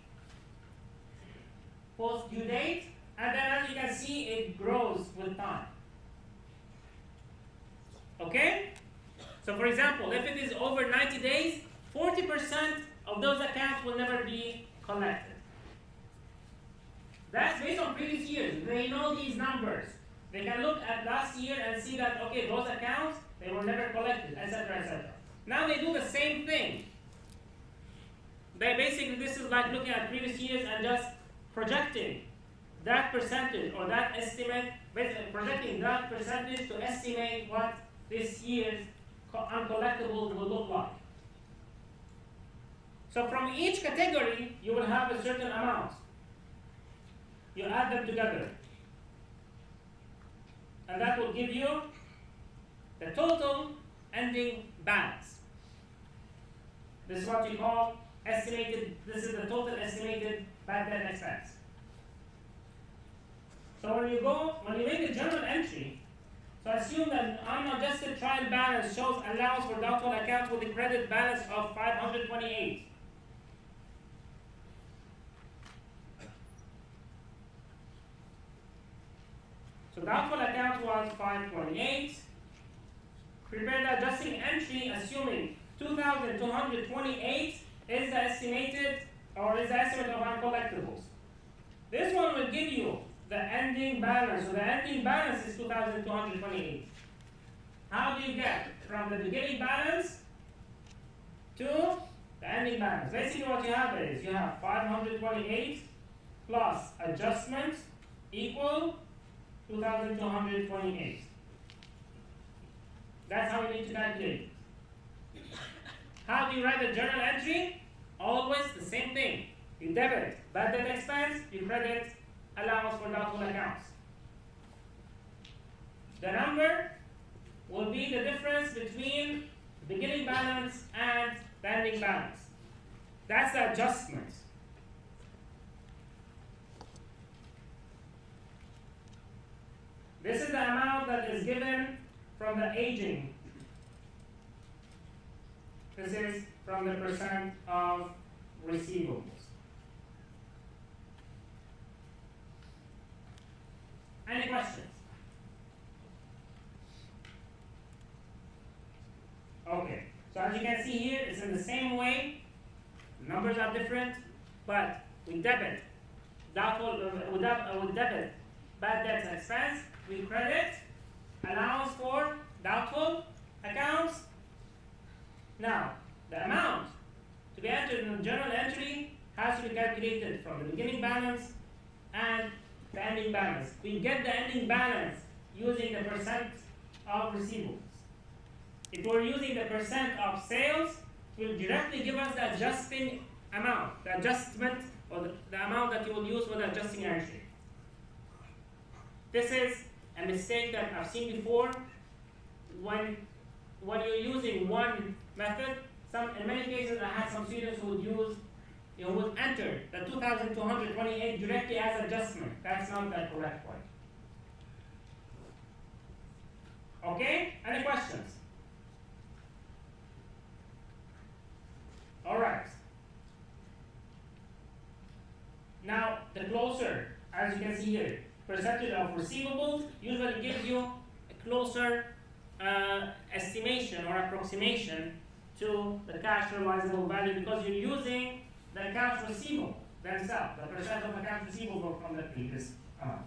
post due date, and then as you can see, it grows with time. Okay? So for example, if it is over 90 days, 40% of those accounts will never be collected. That's based on previous years. They know these numbers. They can look at last year and see that, okay, those accounts, they were never collected, etc., etc. Now they do the same thing. They basically, this is like looking at previous years and just projecting that percentage or that estimate, projecting that percentage to estimate what this year's uncollectibles will look like. So from each category, you will have a certain amount. You add them together. And that will give you the total ending balance. This is what you call estimated, this is the total estimated bad debt expense. So when you make a journal entry, so assume that unadjusted trial balance shows allowance for doubtful accounts with a credit balance of 528. So doubtful account was 528. Prepare the adjusting entry assuming 2,228 is the estimated or is the estimate of uncollectibles. This one will give you the ending balance. So the ending balance is 2,228. How do you get from the beginning balance to the ending balance? Basically what you have is you have 528 plus adjustment equal 2,228. That's how we need to calculate it. How do you write a journal entry? Always the same thing. You debit bad debt expense, you credit allowance for doubtful accounts. The number will be the difference between the beginning balance and the ending balance. That's the adjustment. This is the amount that is given from the aging. This is from the percent of receivables. Any questions? Okay. So As you can see here, it's in the same way. Numbers are different, but we debit we debit bad debts expense, we credit allowance for doubtful accounts. Now, the amount to be entered in the journal entry has to be calculated from the beginning balance and the ending balance. We get the ending balance using the percent of receivables. If we're using the percent of sales, it will directly give us the adjusting amount, the adjustment, or the amount that you will use for the adjusting entry. This is a mistake that I've seen before. When you're using one method, in many cases I had some students who would enter the 2,228 directly as adjustment. That's not the correct way. Okay? Any questions? Alright. Now, the closer, as you can see here, percentage of receivables usually gives you a closer estimation or approximation to the cash realizable value because you're using the accounts receivable themselves, the percent of accounts receivable from the previous amount.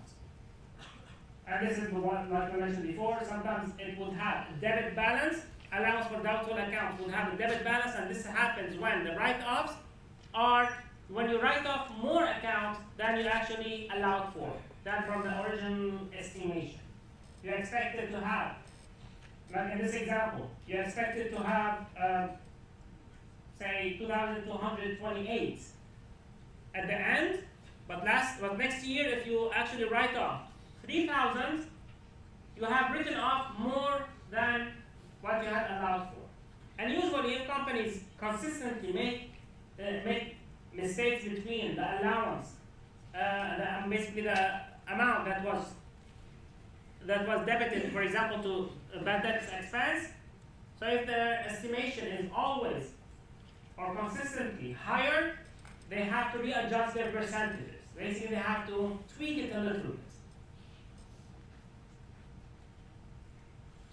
And this is the one, like we mentioned before, sometimes it would have debit balance, allowance for doubtful accounts would have a debit balance, and this happens when the write-offs are, when you write off more accounts than you actually allowed for, than from the original estimation. You expected to have, like in this example, you expected to have, say, 2,228 at the end, but next year, if you actually write off 3,000, you have written off more than what you had allowed for. And usually, if companies consistently make mistakes between the allowance, basically the amount that was debited, for example, to bad debts expense. So if the estimation is always or consistently higher, they have to readjust their percentages. Basically, they have to tweak it a little bit.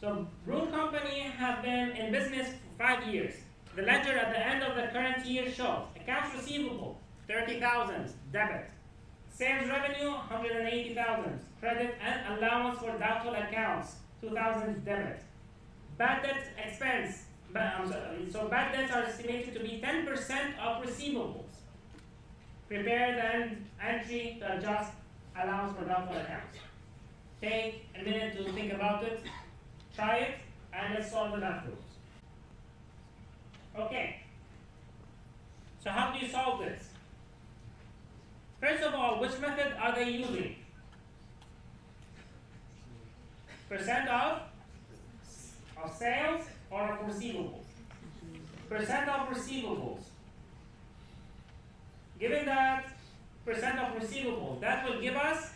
So Brood Company have been in business for 5 years. The ledger at the end of the current year shows accounts receivable, 30,000 debit. Sales revenue, 180,000 credit, and allowance for doubtful accounts, 2,000 debit. Bad debt expense, so bad debts are estimated to be 10% of receivables. Prepare the entry to adjust allowance for doubtful accounts. Take a minute to think about it, try it, and let's solve it afterwards. Okay, so how do you solve this? First of all, which method are they using? Percent of sales or of receivables? Percent of receivables. Given that percent of receivables, that will give us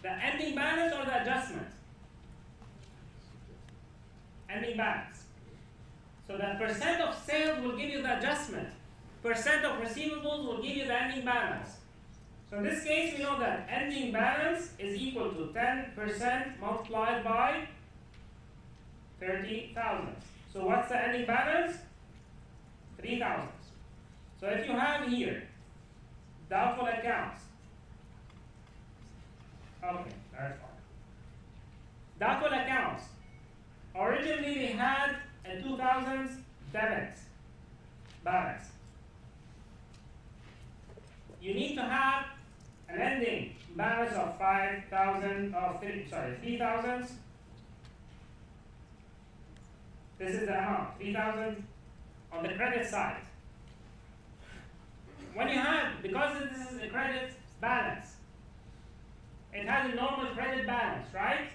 the ending balance or the adjustment? Ending balance. So the percent of sales will give you the adjustment. Percent of receivables will give you the ending balance. So in this case, we know that ending balance is equal to 10% multiplied by 30,000. So what's the ending balance? 3,000. So if you have here doubtful accounts, okay, that's fine. Doubtful accounts. Originally, they had a 2,000 debit balance. You need to have an ending balance of 3,000. This is the amount, 3,000 on the credit side. When you have, because this is a credit balance, it has a normal credit balance, right?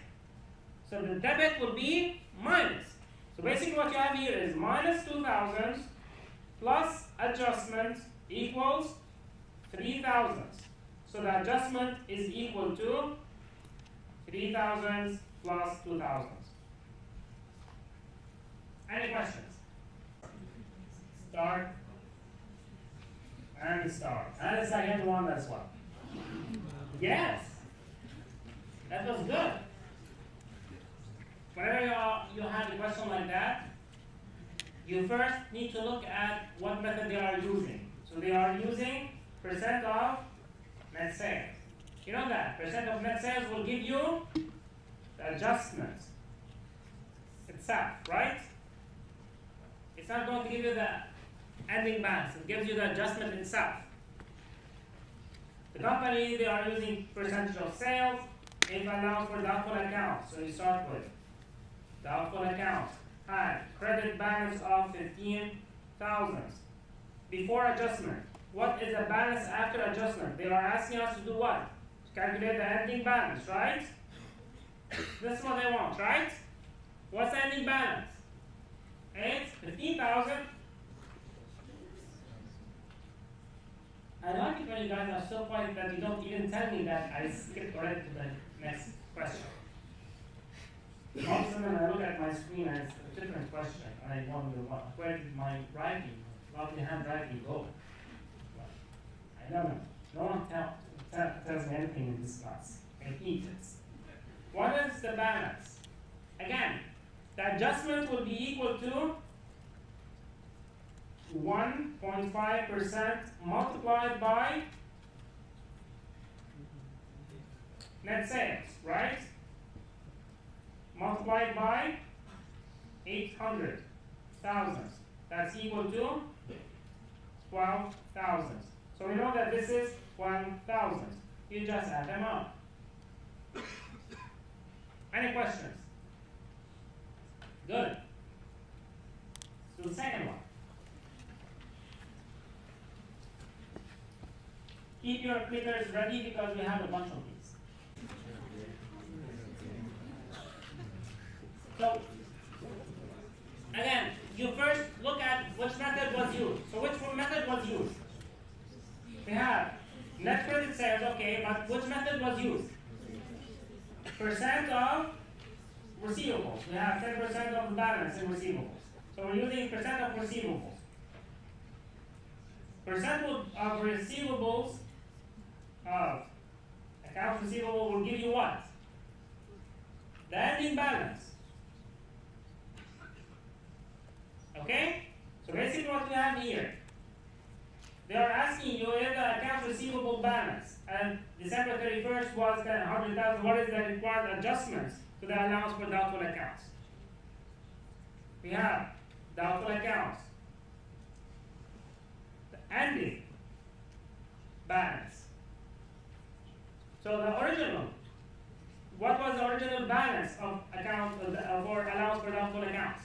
So the debit will be minus. So basically what you have here is minus 2,000 plus adjustment equals 3,000. So the adjustment is equal to 3,000 plus 2,000. Any questions? Start and start. And the second one as well. Yes. That was good. Whenever you have a question like that, you first need to look at what method they are using. So they are using percent of net sales. You know that percent of net sales will give you the adjustment itself, right? It's not going to give you the ending balance. It gives you the adjustment itself. The company, they are using percentage of sales if allowed for doubtful accounts. So you start with doubtful accounts had credit balance of 15,000 before adjustment. What is the balance after adjustment? They are asking us to do what? To calculate the ending balance, right? This is what they want, right? What's the ending balance? It's 15,000. I like it when you guys are so quiet that you don't even tell me that I skipped already to the next question. All of a sudden I look at my screen and it's a different question. And I wonder where did my writing, lovely handwriting go? Well, I don't know. No one tells me anything in this class. I hate it. What is the balance? Again, the adjustment will be equal to 1.5% multiplied by net sales, right? Multiplied by 800,000. That's equal to 12,000. So we know that this is 1,000. You just add them up. Any questions? Good. So the second one. Keep your clickers ready because we have a bunch of these. So, again, you first look at which method was used. So which method was used? We have net credit sales, okay, but which method was used? Percent of receivables. We have 10% of the balance in receivables. So we're using percent of receivables. Percent of receivables of accounts receivable will give you what? The ending balance. Okay? So basically what we have here, they are asking you if the accounts receivable balance and December 31st was 100,000, what is the required adjustments to the allowance for doubtful accounts? We have doubtful accounts. The ending balance. So the original, what was the original balance of account for allowance for doubtful accounts?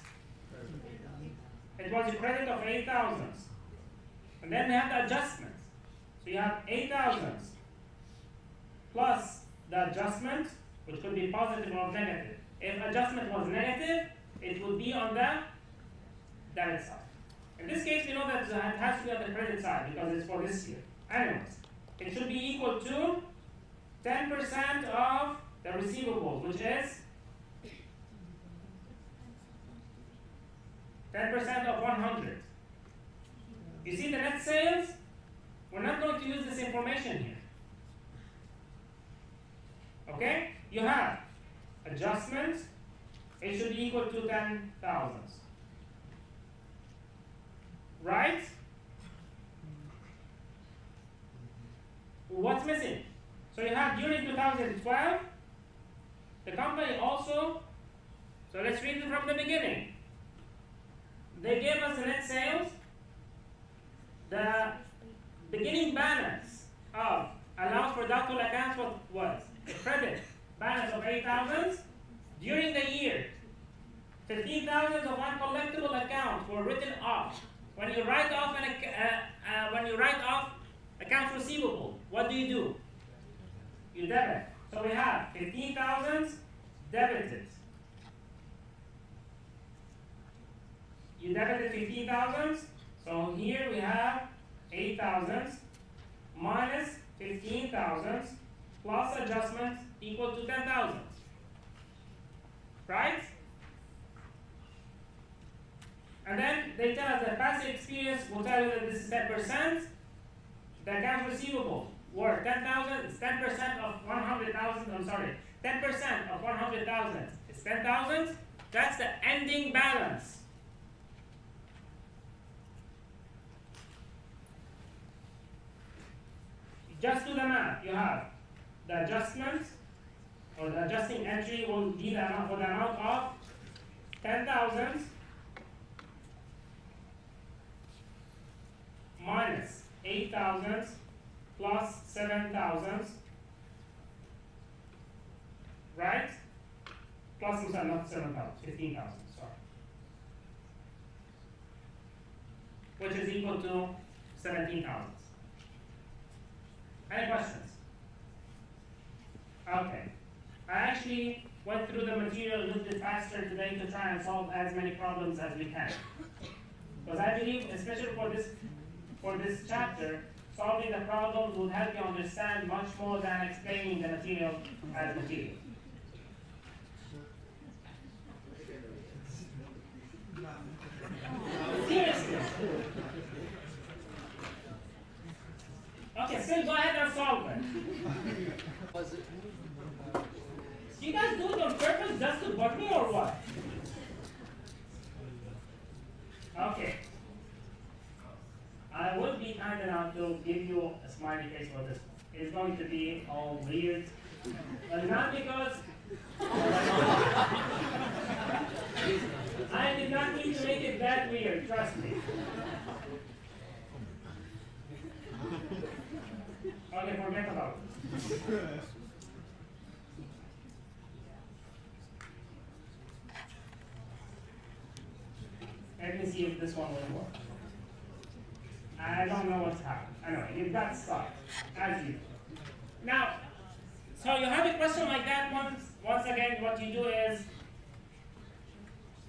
It was a credit of 8,000. And then we have the adjustments. So you have 8,000 plus the adjustment, which could be positive or negative. If adjustment was negative, it would be on the debit side. In this case, we know that it has to be on the credit side because it's for this year. Anyways, it should be equal to 10% of the receivables, which is 10% of 100. You see the net sales? We're not going to use this information here. Okay? You have adjustments. It should be equal to 10,000. Right? What's missing? So you have during 2012, the company also, so let's read it from the beginning. They gave us the net sales. The beginning balance of allowance for doubtful accounts was a credit balance of 8,000. During the year, 15,000 of uncollectible accounts were written off. When you write off accounts receivable, what do? You debit. So we have 15,000 debited. You debited 15,000. So here we have 8,000 minus 15,000 plus adjustment equal to 10,000. Right? And then they tell us that past experience will tell you that this is 10%. The accounts receivable were 10,000. It's 10% of 100,000. I'm sorry. 10% of 100,000 is 10,000. That's the ending balance. just do the math. You have the adjustment, or the adjusting entry will be the amount for the amount of 10,000 minus 8,000 plus 7,000, right? Plus, I'm sorry, not 7,000, 15,000, sorry. Which is equal to 17,000. Any questions? Okay. I actually went through the material a little bit faster today to try and solve as many problems as we can. Because I believe, especially for this chapter, solving the problems will help you understand much more than explaining the material as material. Seriously. Okay, still go ahead and solve it. Do you guys do it on purpose just to bug me or what? Okay. I would be kind enough to give you a smiley face for this one. It's going to be all weird. But not because I did not mean to make it that weird, trust me. Okay, forget about it. Let me see if this one will work. I don't know what's happened. Anyway, you've got stuck, as usual. Now, so you have a question like that, once again, what you do is,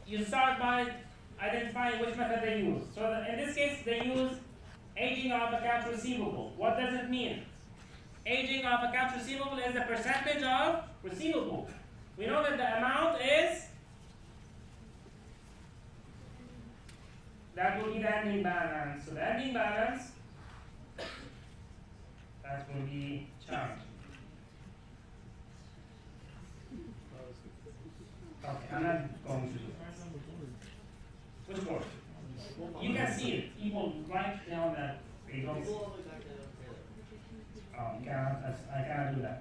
you start by identifying which method they use. So in this case, they use aging of accounts receivable. What does it mean? Aging of accounts receivable is the percentage of receivable. We know that the amount is, that will be the ending balance. So the ending balance, that will be challenging. Okay, I'm not going to do this. Which word? You can see it. People write down that they don't. Oh, I cannot do that.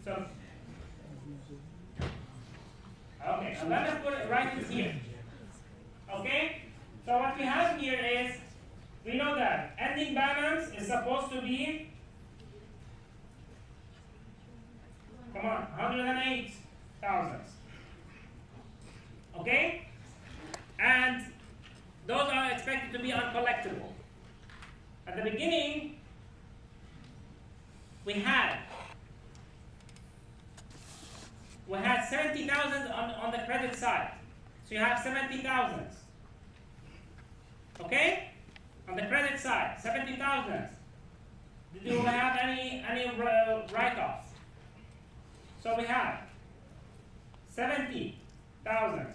So, okay, I'm gonna put it right in here. Okay? So what we have here is, we know that ending balance is supposed to be, come on, 108,000. Okay? And those are expected to be uncollectible. At the beginning, we had 70,000 on the credit side. So you have 70,000. Okay? On the credit side, 70,000. Did you have any write-offs? So we have 70,000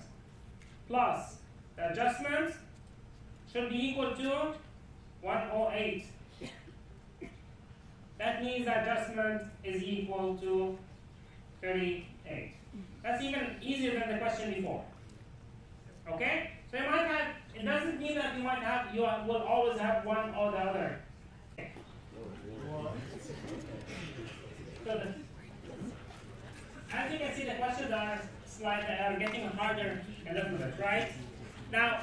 plus the adjustment should be equal to 108. That means the adjustment is equal to 38. That's even easier than the question before. Okay? So you might have, it doesn't mean that you will always have one or the other. So as you can see, the questions are getting harder a little bit, right? Now,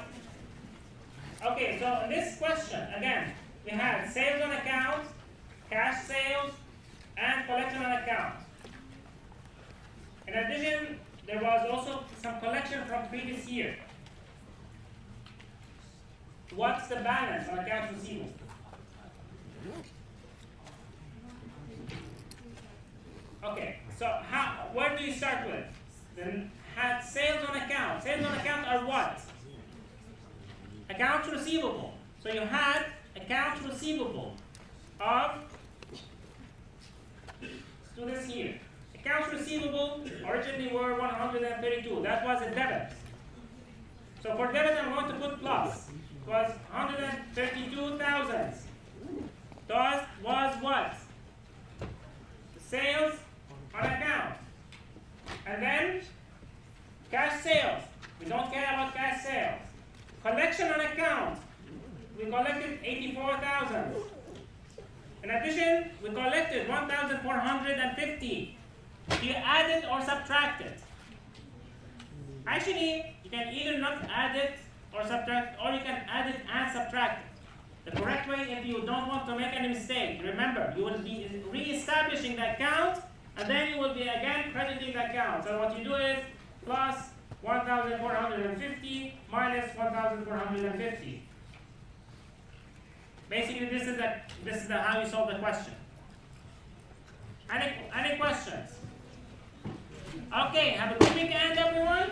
okay, so in this question, again, we had sales on account, cash sales, and collection on account. In addition, there was also some collection from previous year. What's the balance on accounts receivable? Okay, so where do you start with? Then had sales on account. Sales on account are what? Accounts receivable. So you had accounts receivable of, let's do this here. Accounts receivable originally were 132. That was a debit. So for debit, I'm going to put plus. It was 132,000. That was what? Sales on account. And then cash sales. We don't care about cash sales. Collection on account. We collected 84,000. In addition, we collected 1,450. Do you add it or subtract it? Actually, you can either not add it or subtract, or you can add it and subtract it. The correct way, if you don't want to make any mistake, remember, you will be re-establishing the account, and then you will be again crediting the account. So what you do is plus 1,450 minus 1,450. Basically, this is how you solve the question. Any questions? Okay, have a good weekend, everyone.